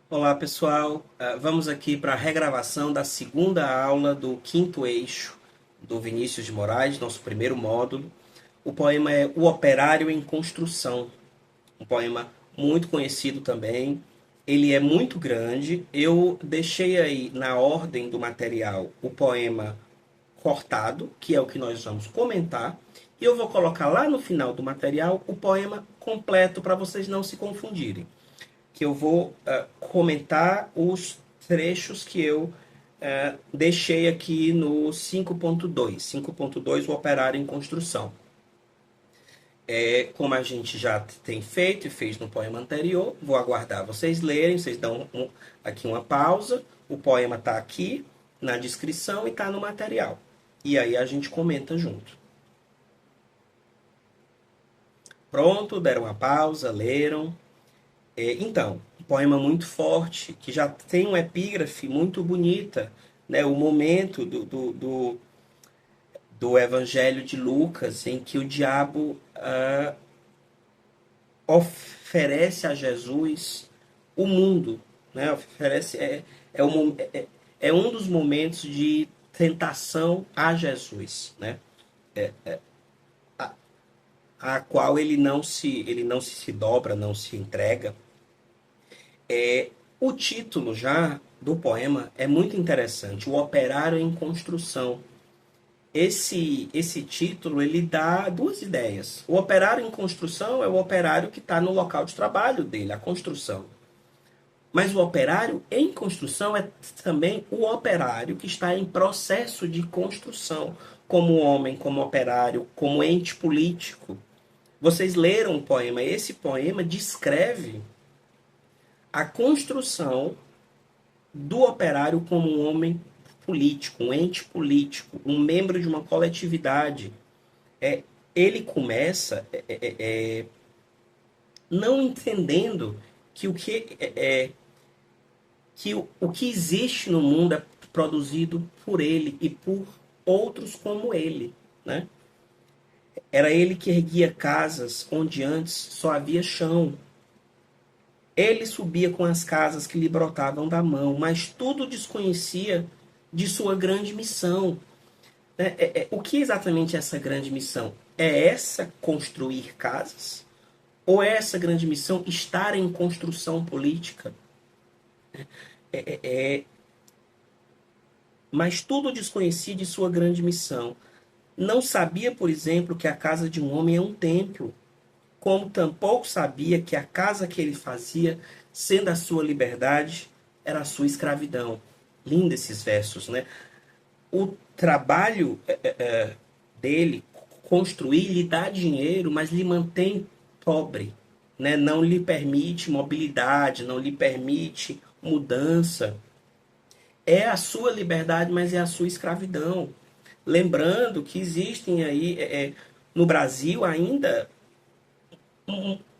Olá pessoal, vamos aqui para a regravação da segunda aula do quinto eixo do Vinícius de Moraes, nosso primeiro módulo. O poema é O Operário em Construção, um poema muito conhecido também. Ele é muito grande. Eu deixei aí na ordem do material o poema cortado, que é o que nós vamos comentar, e eu vou colocar lá no final do material o poema completo para vocês não se confundirem, que eu vou comentar os trechos que eu deixei aqui no 5.2. 5.2, o operário em construção. Como a gente já tem feito e fez no poema anterior, vou aguardar vocês lerem, vocês dão aqui uma pausa, o poema está aqui na descrição e está no material. E aí a gente comenta junto. Pronto, deram a pausa, leram. Então, um poema muito forte, que já tem uma epígrafe muito bonita, né? O momento do Evangelho de Lucas, em que o diabo oferece a Jesus o mundo, né? Oferece, é um dos momentos de tentação a Jesus, né? A qual ele não se dobra, não se entrega. O título já do poema é muito interessante, O Operário em Construção. Esse título ele dá duas ideias. O operário em construção é o operário que está no local de trabalho dele, a construção. Mas o operário em construção é também o operário que está em processo de construção, como homem, como operário, como ente político. Vocês leram o poema, esse poema descreve a construção do operário como um homem político, um ente político, um membro de uma coletividade. Ele começa não entendendo que o que existe no mundo é produzido por ele e por outros como ele, né? Era ele que erguia casas onde antes só havia chão. Ele subia com as casas que lhe brotavam da mão, mas tudo desconhecia de sua grande missão. O que exatamente é essa grande missão? É essa construir casas? Ou é essa grande missão estar em construção política? Mas tudo desconhecia de sua grande missão. Não sabia, por exemplo, que a casa de um homem é um templo, como tampouco sabia que a casa que ele fazia, sendo a sua liberdade, era a sua escravidão. Lindo esses versos, né? O trabalho dele, construir, lhe dá dinheiro, mas lhe mantém pobre, né? Não lhe permite mobilidade, não lhe permite mudança. É a sua liberdade, mas é a sua escravidão. Lembrando que existem aí, no Brasil ainda,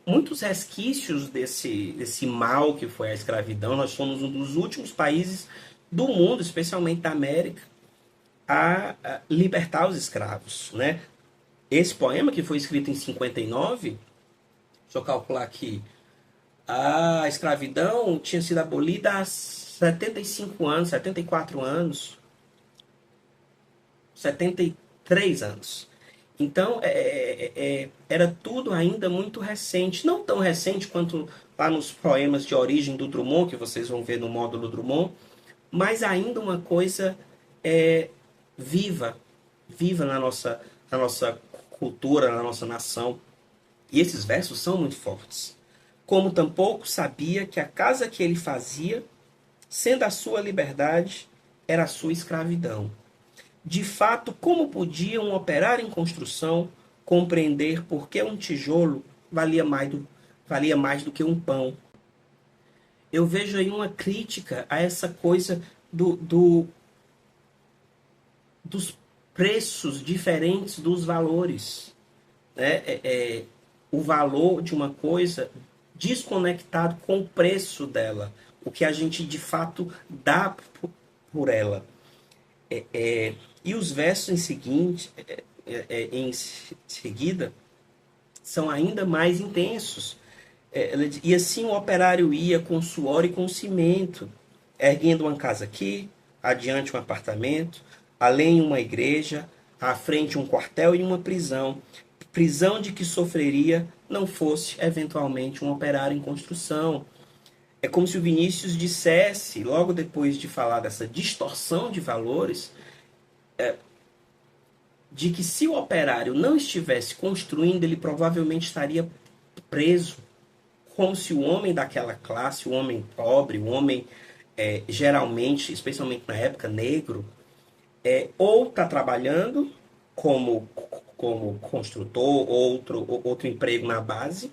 muitos resquícios desse mal que foi a escravidão. Nós somos um dos últimos países do mundo, especialmente da América, a libertar os escravos, né? Esse poema, que foi escrito em 59, deixa eu calcular aqui, a escravidão tinha sido abolida há 75 anos, 74 anos, 73 anos. Então, era tudo ainda muito recente. Não tão recente quanto lá nos poemas de origem do Drummond, que vocês vão ver no módulo Drummond, mas ainda uma coisa é, viva, viva na nossa cultura, na nossa nação. E esses versos são muito fortes. Como tampouco sabia que a casa que ele fazia, sendo a sua liberdade, era a sua escravidão. De fato, como podia um operário em construção compreender por que um tijolo valia mais do que um pão? Eu vejo aí uma crítica a essa coisa dos preços diferentes dos valores, né? O valor de uma coisa desconectado com o preço dela, o que a gente de fato dá por ela. E os versos em seguida são ainda mais intensos. E assim o operário ia com suor e com cimento, erguendo uma casa aqui, adiante um apartamento, além uma igreja, à frente um quartel e uma prisão. Prisão de que sofreria não fosse eventualmente um operário em construção. É como se o Vinícius dissesse, logo depois de falar dessa distorção de valores, de que se o operário não estivesse construindo, ele provavelmente estaria preso, como se o homem daquela classe, o homem pobre, o homem geralmente, especialmente na época, negro, ou está trabalhando como, como construtor, outro emprego na base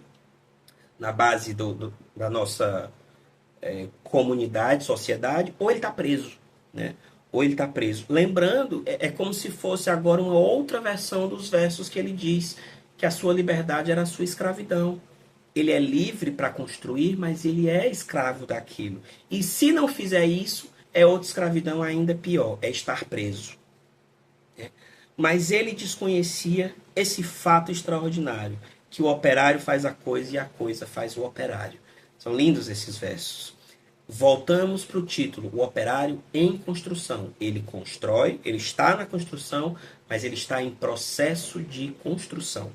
da nossa comunidade, sociedade, ou ele está preso, né? Ou ele está preso. Lembrando, é como se fosse agora uma outra versão dos versos que ele diz que a sua liberdade era a sua escravidão. Ele é livre para construir, mas ele é escravo daquilo. E se não fizer isso, é outra escravidão ainda pior, é estar preso. Mas ele desconhecia esse fato extraordinário, que o operário faz a coisa e a coisa faz o operário. São lindos esses versos. Voltamos para o título, o operário em construção. Ele constrói, ele está na construção, mas ele está em processo de construção.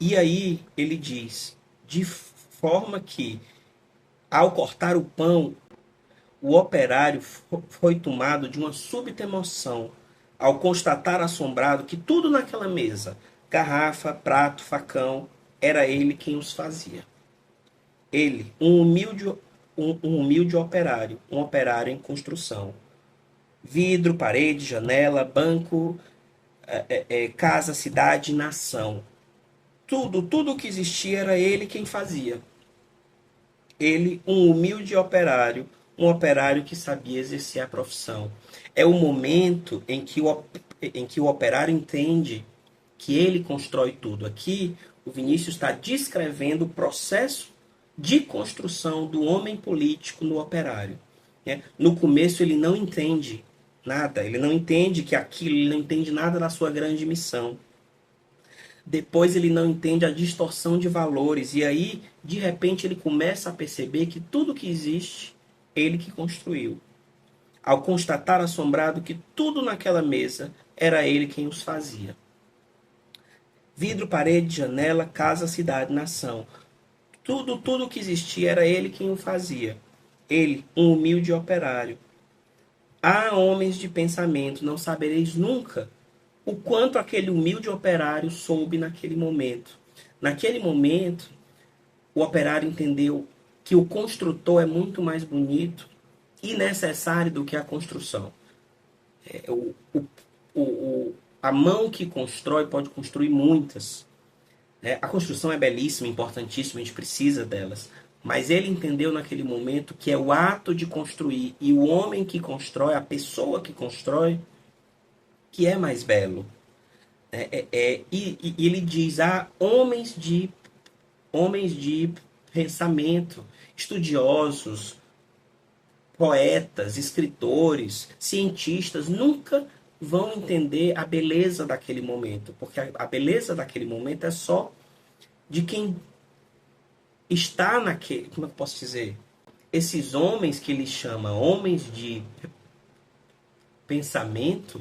E aí ele diz, de forma que, ao cortar o pão, o operário foi tomado de uma súbita emoção ao constatar assombrado que tudo naquela mesa, garrafa, prato, facão, era ele quem os fazia. Ele, um humilde operário, um operário em construção. Vidro, parede, janela, banco, casa, cidade, nação. Tudo que existia era ele quem fazia. Ele, um humilde operário, um operário que sabia exercer a profissão. É o momento em que o operário entende que ele constrói tudo. Aqui, o Vinícius está descrevendo o processo de construção do homem político no operário. Né? No começo, ele não entende nada, ele não entende que aquilo, ele não entende nada da sua grande missão. Depois ele não entende a distorção de valores. E aí, de repente, ele começa a perceber que tudo que existe, ele que construiu. Ao constatar assombrado que tudo naquela mesa era ele quem os fazia. Vidro, parede, janela, casa, cidade, nação. Tudo que existia era ele quem o fazia. Ele, um humilde operário. Há homens de pensamento, não sabereis nunca o quanto aquele humilde operário soube naquele momento. Naquele momento, o operário entendeu que o construtor é muito mais bonito e necessário do que a construção. A mão que constrói pode construir muitas. A construção é belíssima, importantíssima, a gente precisa delas. Mas ele entendeu naquele momento que é o ato de construir e o homem que constrói, a pessoa que constrói, que é mais belo. E ele diz, homens de pensamento, estudiosos, poetas, escritores, cientistas, nunca vão entender a beleza daquele momento, porque a beleza daquele momento é só de quem está naquele, como é que eu posso dizer? Esses homens que ele chama homens de pensamento,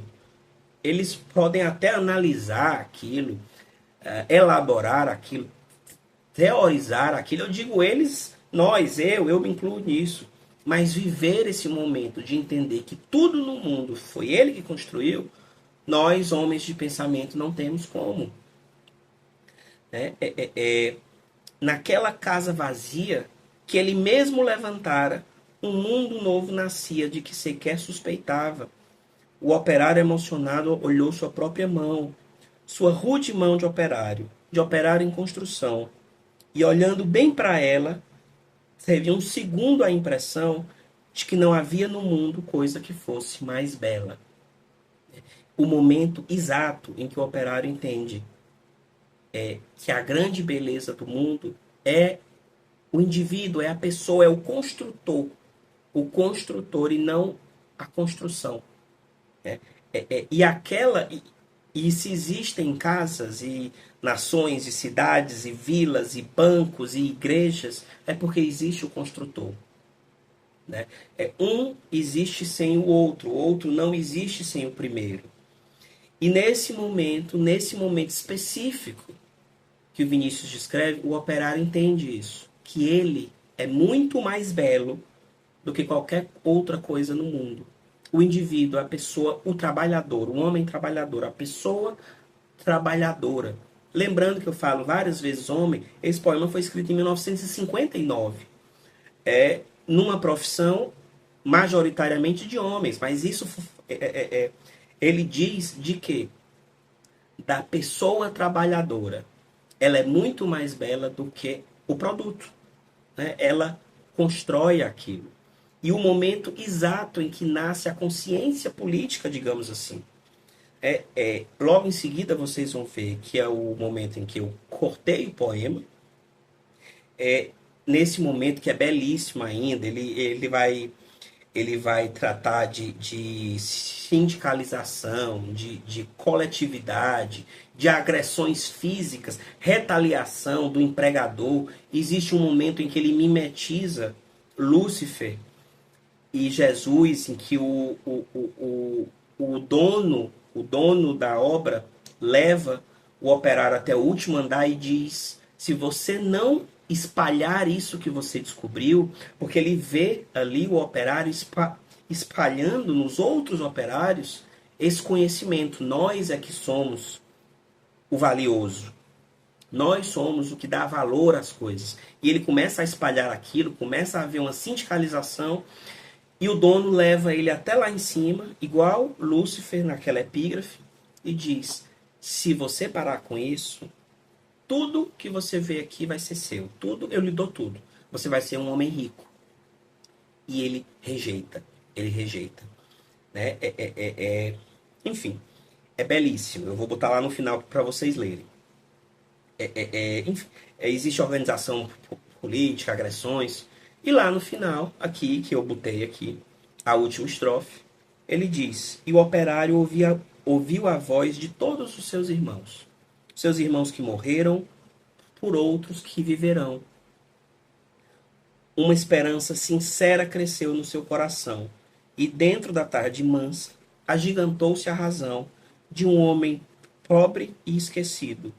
eles podem até analisar aquilo, elaborar aquilo, teorizar aquilo. Eu digo eles, nós, eu me incluo nisso. Mas viver esse momento de entender que tudo no mundo foi ele que construiu, nós, homens de pensamento, não temos como. Naquela casa vazia que ele mesmo levantara, um mundo novo nascia de que sequer suspeitava. O operário emocionado olhou sua própria mão, sua rude mão de operário em construção, e olhando bem para ela, teve um segundo a impressão de que não havia no mundo coisa que fosse mais bela. O momento exato em que o operário entende que a grande beleza do mundo é o indivíduo, é a pessoa, é o construtor e não a construção. E E se existem casas e nações e cidades e vilas e bancos e igrejas, é porque existe o construtor. Né? Um existe sem o outro não existe sem o primeiro. E nesse momento específico que o Vinícius descreve, o operário entende isso, que ele é muito mais belo do que qualquer outra coisa no mundo. O indivíduo, a pessoa, o trabalhador, o homem trabalhador, a pessoa trabalhadora. Lembrando que eu falo várias vezes homem, esse poema foi escrito em 1959. Numa profissão majoritariamente de homens, mas isso ele diz de que da pessoa trabalhadora, ela é muito mais bela do que o produto, né? Ela constrói aquilo. E o momento exato em que nasce a consciência política, digamos assim, logo em seguida vocês vão ver que é o momento em que eu cortei o poema. Nesse momento que é belíssimo ainda, ele vai tratar de sindicalização, de coletividade, de agressões físicas, retaliação do empregador. Existe um momento em que ele mimetiza Lúcifer e Jesus, em que o dono da obra leva o operário até o último andar e diz: se você não espalhar isso que você descobriu, porque ele vê ali o operário espalhando nos outros operários esse conhecimento. Nós é que somos o valioso. Nós somos o que dá valor às coisas. E ele começa a espalhar aquilo, começa a haver uma sindicalização, e o dono leva ele até lá em cima, igual Lúcifer naquela epígrafe, e diz: se você parar com isso, tudo que você vê aqui vai ser seu. Tudo, eu lhe dou tudo. Você vai ser um homem rico. E ele rejeita. Ele rejeita. Né? Enfim, é belíssimo. Eu vou botar lá no final para vocês lerem. Enfim, existe organização política, agressões. E lá no final, aqui, que eu botei aqui, a última estrofe, ele diz: e o operário ouviu a voz de todos os seus irmãos que morreram, por outros que viverão. Uma esperança sincera cresceu no seu coração, e dentro da tarde mansa, agigantou-se a razão de um homem pobre e esquecido.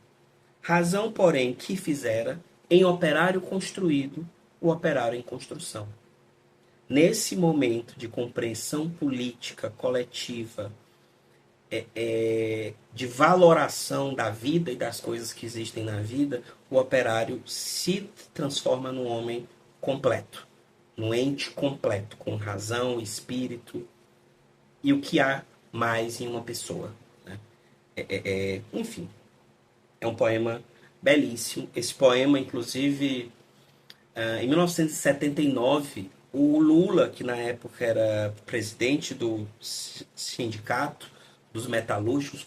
Razão, porém, que fizera, em operário construído, o operário em construção. Nesse momento de compreensão política coletiva, de valoração da vida e das coisas que existem na vida, o operário se transforma num homem completo, num ente completo, com razão, espírito e o que há mais em uma pessoa. Né? Enfim, é um poema belíssimo. Esse poema, inclusive, em 1979, o Lula, que na época era presidente do sindicato dos metalúrgicos,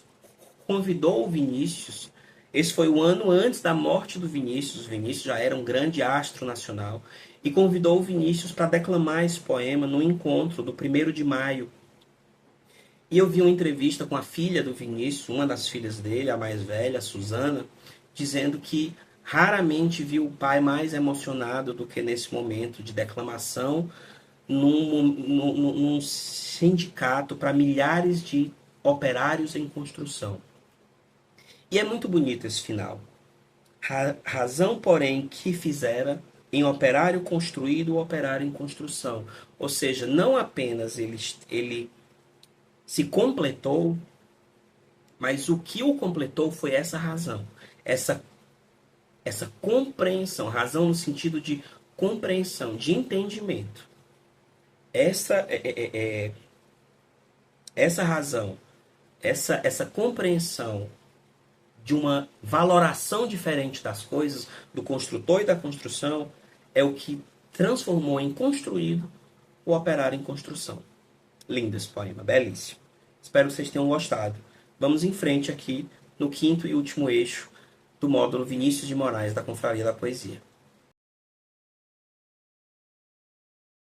convidou o Vinícius. Esse foi o ano antes da morte do Vinícius. O Vinícius já era um grande astro nacional. E convidou o Vinícius para declamar esse poema no encontro do 1º de maio. E eu vi uma entrevista com a filha do Vinícius, uma das filhas dele, a mais velha, a Suzana, dizendo que raramente viu o pai mais emocionado do que nesse momento de declamação num sindicato para milhares de operários em construção. E é muito bonito esse final. Razão, porém, que fizera em operário construído o operário em construção. Ou seja, não apenas ele se completou, mas o que o completou foi essa razão. Essa compreensão. Razão no sentido de compreensão, de entendimento. Essa razão, essa compreensão de uma valoração diferente das coisas, do construtor e da construção, é o que transformou em construído o operário em construção. Lindo esse poema, belíssimo. Espero que vocês tenham gostado. Vamos em frente aqui no 5º e último eixo do módulo Vinícius de Moraes da Confraria da Poesia.